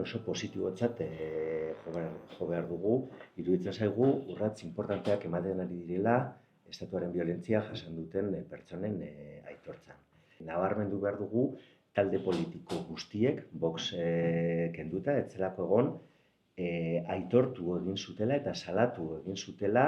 oso positibotzat jo behar dugu. Iruditzen zaigu urrats inportanteak ematen ari direla estatuaren biolentzia jasan duten pertsonen aitortzan. Nabarmendu behar dugu talde politiko guztiek, Vox kenduta, ez zelako egon, aitortu egin zutela eta salatu egin zutela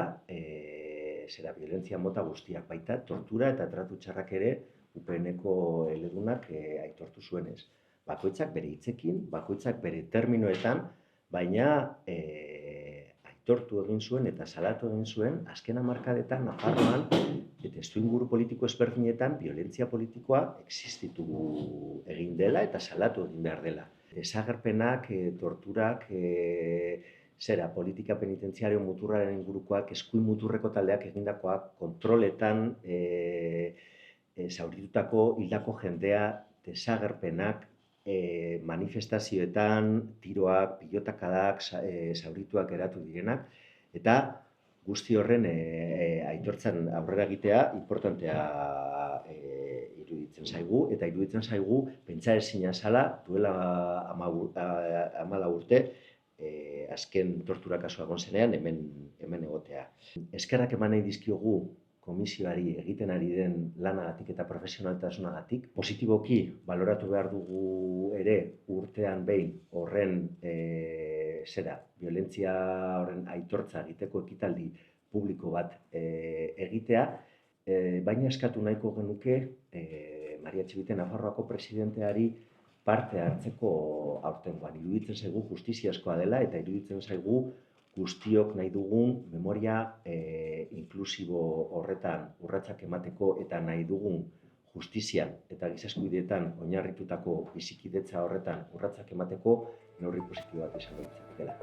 biolentzia mota guztiak baita, tortura eta tratu txarrak ere UPN-eko eledunak aitortu zuenez. Bakoitzak bere hitzekin, bakoitzak bere terminoetan, baina aitortu egin zuen eta salatu egin zuen azken hamarkadetan Nafarroan eta testuinguru politiko ezberdinetan biolentzia politikoa existitu egin dela eta salatu egin behar dela. Desagerpenak, torturak, politika penitentziario muturraren ingurukoak, eskuin muturreko taldeak egindakoak, kontroletan, zauritutako hildako jendea, desagerpenak, manifestazioetan, tiroak, pilotakadak, zaurituak geratu direnak, eta guzti horren aitortzan aurrera egitea importantea iruditzen zaigu, eta iruditzen zaigu pentsa ezina zela duela 14 urte azken tortura kasua egon zenean hemen egotea. Eskerrak eman nahi dizkiogu komisioari egiten ari den lanagatik eta profesionaltasunagatik. Positiboki baloratu behar dugu ere urtean behin horren biolentzia horren aitortza egiteko ekitaldi publiko bat egitea, baina eskatu nahiko genuke Maria Txibite Nafarroako presidenteari parte hartzeko aurtengoan. Iruditzen zaigu justiziazkoa dela eta iruditzen zaigu guztiok nahi dugun memoria inklusibo horretan urratsak emateko eta nahi dugun justizian eta giza eskubideetan oinarritutako bizikidetza horretan urratsak emateko neurri positiboak izango dela.